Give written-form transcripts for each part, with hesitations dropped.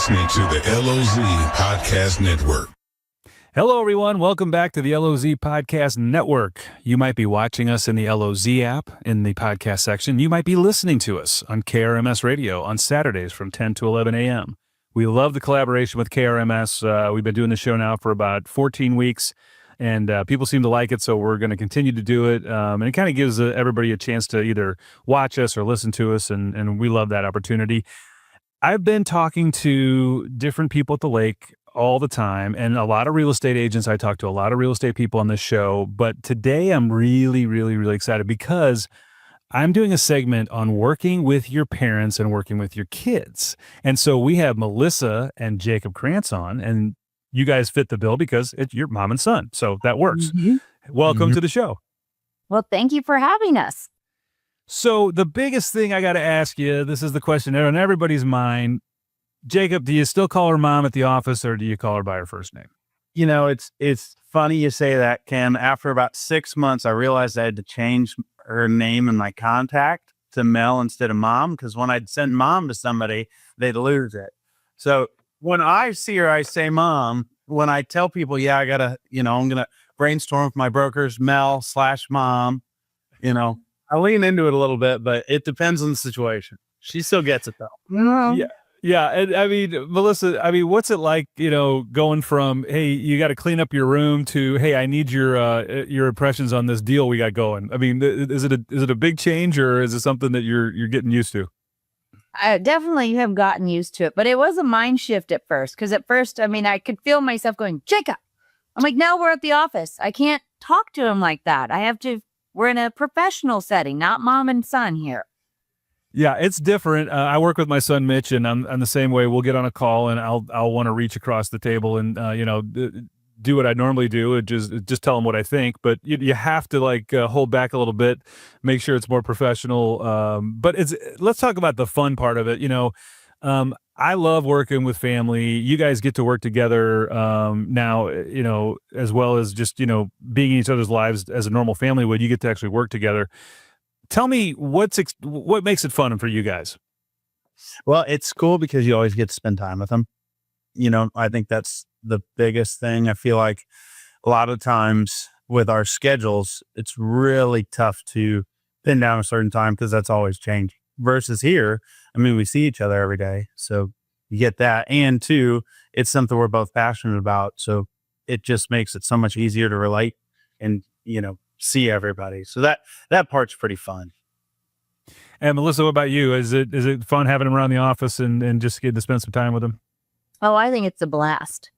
listening to the LOZ Podcast Network. Hello, everyone. Welcome back to the LOZ Podcast Network. You might be watching us in the LOZ app in the podcast section. You might be listening to us on KRMS Radio on Saturdays from 10 to 11 a.m. We love the collaboration with KRMS. We've been doing the show now for about 14 weeks, and people seem to like it, so we're going to continue to do it. And it kind of gives everybody a chance to either watch us or listen to us, and we love that opportunity. I've been talking to different people at the lake all the time, and a lot of real estate agents. I talk to a lot of real estate people on this show, but today I'm really, really, really excited because I'm doing a segment on working with your parents and working with your kids. And so we have Melissa and Jacob Krantz on, and you guys fit the bill because it's your mom and son. So that works. Mm-hmm. Welcome to the show. Well, thank you for having us. So the biggest thing I got to ask you, this is the question on everybody's mind. Jacob, do you still call her mom at the office, or do you call her by her first name? You know, it's funny you say that, Ken. After about 6 months, I realized I had to change her name in my contact to Mel instead of Mom, because when I'd send Mom to somebody, they'd lose it. So when I see her, I say Mom. When I tell people, yeah, I gotta, I'm gonna brainstorm with my brokers, Mel/Mom. I lean into it a little bit, but it depends on the situation. She still gets it though. Yeah. Yeah. And I mean, Melissa, what's it like, going from, hey, you got to clean up your room to, hey, I need your impressions on this deal we got going. I mean, is it a big change, or is it something that you're getting used to? I definitely have gotten used to it, but it was a mind shift at first. Cause at first, I could feel myself going, Jacob. I'm like, now we're at the office. I can't talk to him like that. We're in a professional setting, not mom and son here. Yeah, it's different. I work with my son, Mitch, and I'm the same way. We'll get on a call, and I'll want to reach across the table and do what I normally do, just tell him what I think. But you have to hold back a little bit, make sure it's more professional. But let's talk about the fun part of it. I love working with family. You guys get to work together now, as well as just being in each other's lives as a normal family would. You get to actually work together. Tell me what makes it fun for you guys? Well, it's cool because you always get to spend time with them. I think that's the biggest thing. I feel like a lot of times with our schedules, it's really tough to pin down a certain time because that's always changing. Versus here, we see each other every day. So you get that. And two, it's something we're both passionate about. So it just makes it so much easier to relate and, see everybody. So that part's pretty fun. And Melissa, what about you? Is it fun having them around the office and just getting to spend some time with them? Oh, I think it's a blast,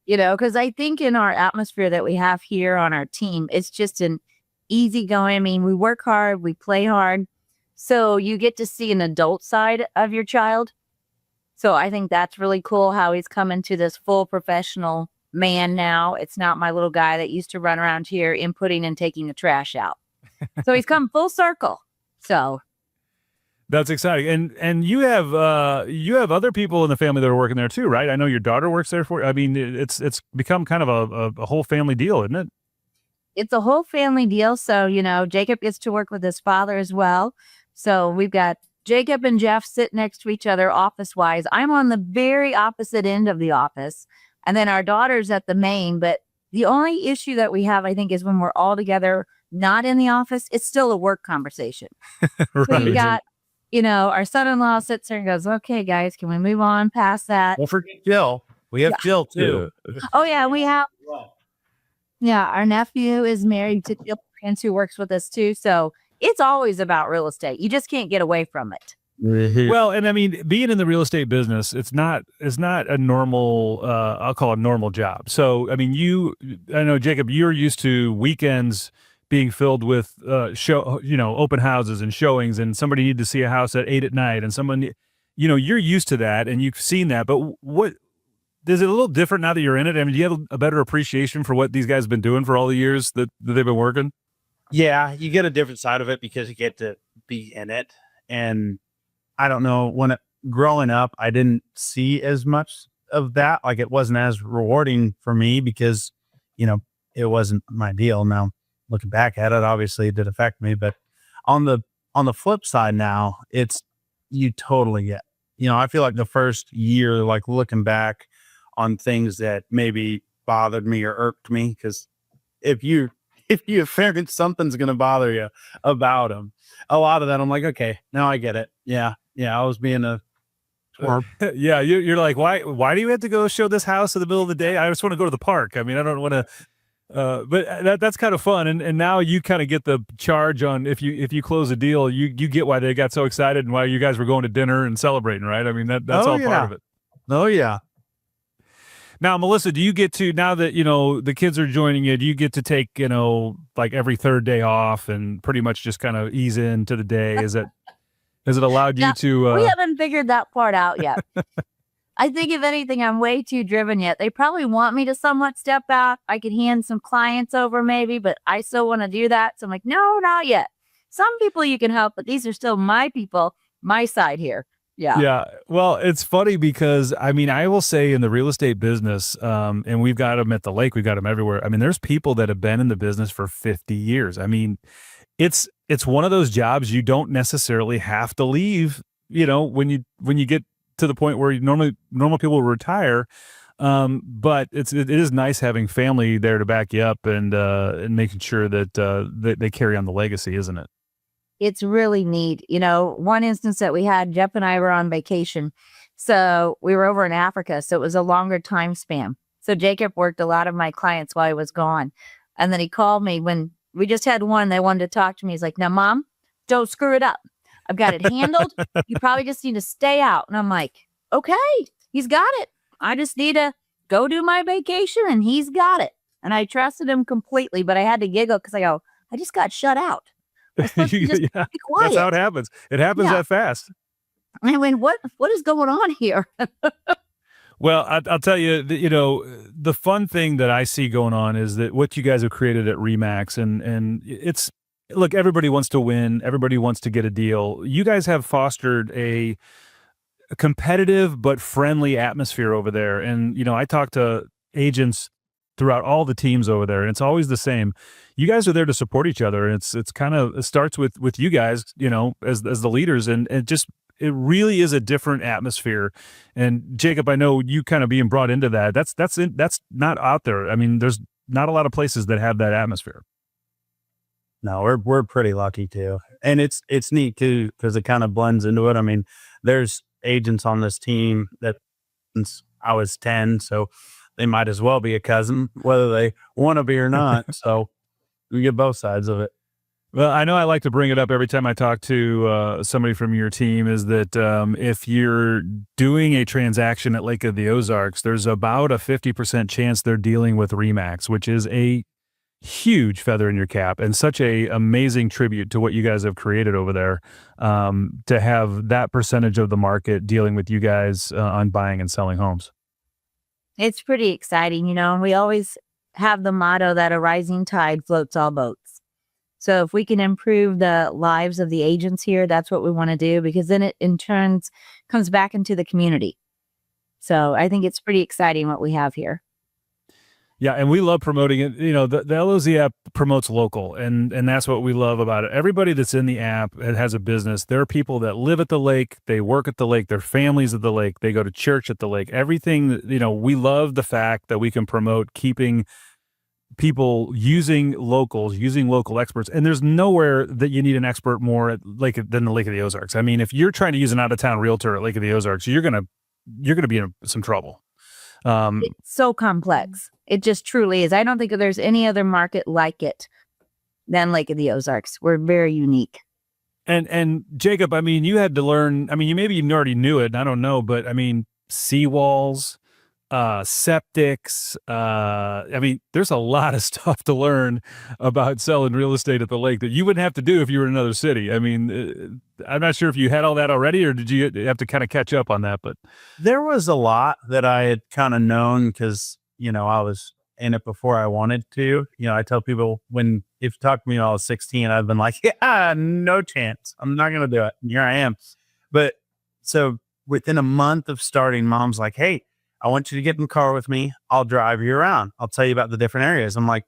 because I think in our atmosphere that we have here on our team, it's just an easygoing. We work hard, we play hard. So you get to see an adult side of your child. So I think that's really cool how he's come into this full professional man now. It's not my little guy that used to run around here inputting and taking the trash out. So he's come full circle. So that's exciting. And you have other people in the family that are working there too, right? I know your daughter works there for you. It's become kind of a whole family deal, isn't it? It's a whole family deal. So, Jacob gets to work with his father as well. So we've got Jacob and Jeff sit next to each other office-wise. I'm on the very opposite end of the office. And then our daughter's at the main. But the only issue that we have, I think, is when we're all together, not in the office, it's still a work conversation. Right. So you got, our son-in-law sits there and goes, okay, guys, can we move on past that? Don't forget Jill. We have Jill, too. Oh, yeah, we have. Yeah, our nephew is married to Jill Krantz, who works with us, too. So it's always about real estate. You just can't get away from it. Well, and being in the real estate business, it's not a normal, I'll call it a normal job. So, I know, Jacob, you're used to weekends being filled with open houses and showings, and somebody needed to see a house at 8 p.m. and someone, you're used to that and you've seen that. But what is it a little different now that you're in it? Do you have a better appreciation for what these guys have been doing for all the years that they've been working? Yeah, you get a different side of it because you get to be in it. And I don't know, growing up, I didn't see as much of that. Like, it wasn't as rewarding for me because, it wasn't my deal. Now, looking back at it, obviously it did affect me, but on the flip side now, it's, you totally get, I feel like the first year, like looking back on things that maybe bothered me or irked me, because if you figured something's going to bother you about them, a lot of that, I'm like, okay, now I get it. Yeah. I was being a twerp. Yeah, you're like, why do you have to go show this house in the middle of the day? I just want to go to the park. I mean, I don't want to. But that's kind of fun, and now you kind of get the charge on if you close a deal, you get why they got so excited and why you guys were going to dinner and celebrating, right? I mean that's all part of it. Oh yeah. Now, Melissa, do you get to, now that the kids are joining you, do you get to take like every third day off and pretty much just kind of ease into the day? Has it allowed you to? We haven't figured that part out yet. I think if anything, I'm way too driven yet. They probably want me to somewhat step out. I could hand some clients over maybe, but I still want to do that. So I'm like, no, not yet. Some people you can help, but these are still my people, my side here. Yeah. Yeah. Well, it's funny because I will say in the real estate business, and we've got them at the lake, we've got them everywhere. I mean, there's people that have been in the business for 50 years. I mean, it's one of those jobs you don't necessarily have to leave, when you get to the point where normal people retire. But it is nice having family there to back you up and making sure that they carry on the legacy, isn't it? It's really neat. One instance that we had, Jeff and I were on vacation. So we were over in Africa. So it was a longer time span. So Jacob worked a lot of my clients while I was gone. And then he called me when we just had one. They wanted to talk to me. He's like, now, Mom, don't screw it up. I've got it handled. You probably just need to stay out. And I'm like, okay, he's got it. I just need to go do my vacation and he's got it. And I trusted him completely, but I had to giggle because I just got shut out. Yeah, that's how it happens. It happens that fast. I mean, what is going on here? Well, I'll tell you, the fun thing that I see going on is that what you guys have created at Remax, and it's, look, everybody wants to win. Everybody wants to get a deal. You guys have fostered a competitive but friendly atmosphere over there. And, I talk to agents throughout all the teams over there, and it's always the same. You guys are there to support each other. And it starts with you guys, as the leaders, and it really is a different atmosphere. And Jacob, I know you kind of being brought into that. That's not out there. I mean, there's not a lot of places that have that atmosphere. No, we're pretty lucky too. And it's neat too, because it kind of blends into it. I mean, there's agents on this team that since I was 10, so they might as well be a cousin, whether they want to be or not. So we get both sides of it. Well, I know I like to bring it up every time I talk to somebody from your team, is that if you're doing a transaction at Lake of the Ozarks, there's about a 50% chance they're dealing with Remax, which is a huge feather in your cap and such a amazing tribute to what you guys have created over there, to have that percentage of the market dealing with you guys on buying and selling homes. It's pretty exciting, and we always have the motto that a rising tide floats all boats. So if we can improve the lives of the agents here, that's what we want to do, because then it in turn comes back into the community. So I think it's pretty exciting what we have here. Yeah, and we love promoting it. The LOZ app promotes local, and that's what we love about it. Everybody that's in the app has a business. There are people that live at the lake, they work at the lake, their families at the lake, they go to church at the lake. Everything, we love the fact that we can promote keeping people using local experts. And there's nowhere that you need an expert more than the Lake of the Ozarks. I mean, if you're trying to use an out-of-town realtor at Lake of the Ozarks, you're gonna be in some trouble. It's so complex. It just truly is. I don't think there's any other market like it than Lake of the Ozarks. We're very unique. And Jacob, I mean, you had to learn, I mean, you already knew it, I don't know, but I mean, seawalls, septics, I mean, there's a lot of stuff to learn about selling real estate at the lake that you wouldn't have to do if you were in another city. I mean, I'm not sure if you had all that already, or did you have to kind of catch up on that? But there was a lot that I had kind of known because, I was in it before I wanted to. I tell people if you talk to me when I was 16, I've been like, yeah, no chance. I'm not going to do it. And here I am. But so within a month of starting, Mom's like, hey, I want you to get in the car with me. I'll drive you around. I'll tell you about the different areas. I'm like,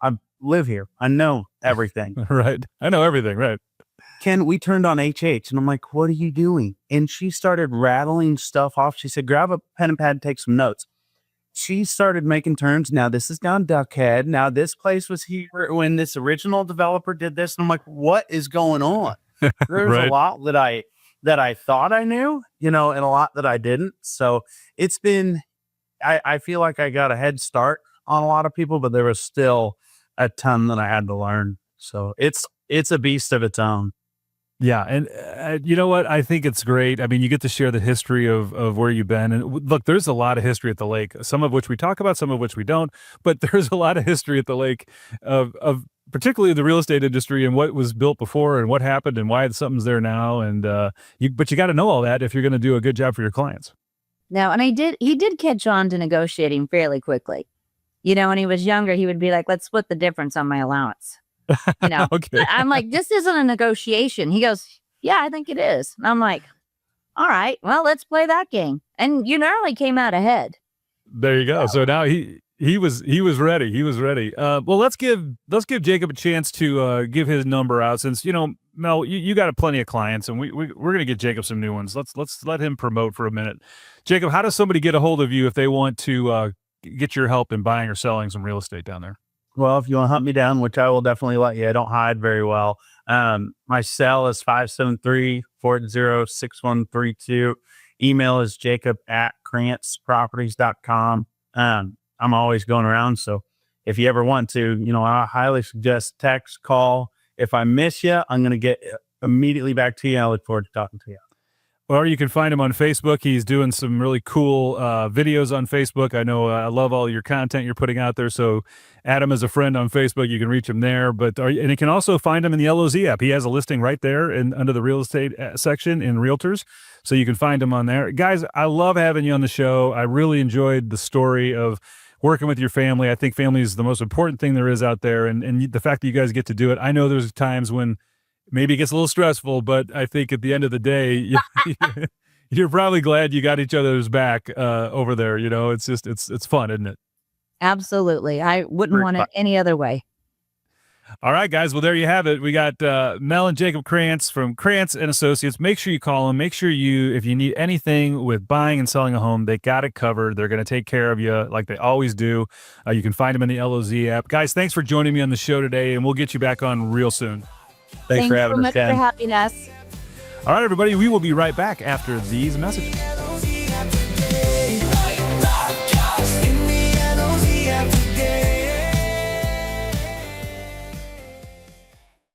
I live here. I know everything. Right. I know everything. Right. Ken, we turned on HH. And I'm like, what are you doing? And she started rattling stuff off. She said, grab a pen and pad, take some notes. She started making turns. Now this is down Duckhead. Now this place was here when this original developer did this. And I'm like, what is going on? There's Right. a lot that I thought I knew, and a lot that I didn't. So it's been, I feel like I got a head start on a lot of people, but there was still a ton that I had to learn. So it's a beast of its own. Yeah. And you know what? I think it's great. I mean, you get to share the history of where you've been. And look, there's a lot of history at the lake, some of which we talk about, some of which we don't. But there's a lot of history at the lake of particularly the real estate industry and what was built before and what happened and why something's there now. And but you got to know all that if you're going to do a good job for your clients. No, and he did catch on to negotiating fairly quickly. When he was younger, he would be like, let's split the difference on my allowance. Okay. I'm like, this isn't a negotiation. He goes, yeah, I think it is. And I'm like, all right, well, let's play that game. And you narrowly came out ahead. There you go. So now he was ready. He was ready. Well, let's give Jacob a chance to give his number out since, Mel, you got plenty of clients and we're going to get Jacob some new ones. Let's let him promote for a minute. Jacob, how does somebody get a hold of you if they want to get your help in buying or selling some real estate down there? Well, if you want to hunt me down, which I will definitely let you, I don't hide very well. My cell is 573-440-6132. Email is jacob@krantzproperties.com. I'm always going around. So if you ever want to, I highly suggest text, call. If I miss you, I'm going to get immediately back to you. I look forward to talking to you. Or you can find him on Facebook. He's doing some really cool videos on Facebook. I know I love all your content you're putting out there. So add him as a friend on Facebook. You can reach him there. And you can also find him in the LOZ app. He has a listing right there under the real estate section in Realtors. So you can find him on there. Guys, I love having you on the show. I really enjoyed the story of working with your family. I think family is the most important thing there is out there. And the fact that you guys get to do it. I know there's times when maybe it gets a little stressful, but I think at the end of the day, you're probably glad you got each other's back over there. It's just, it's fun, isn't it? Absolutely. I wouldn't want it any other way. All right, guys. Well, there you have it. We got Mel and Jacob Krantz from Krantz and Associates. Make sure you call them. Make sure if you need anything with buying and selling a home, they got it covered. They're going to take care of you like they always do. You can find them in the LOZ app. Guys, thanks for joining me on the show today, and we'll get you back on real soon. Thanks for having us, Ken. Thanks so much for having us. All right, everybody, we will be right back after these messages.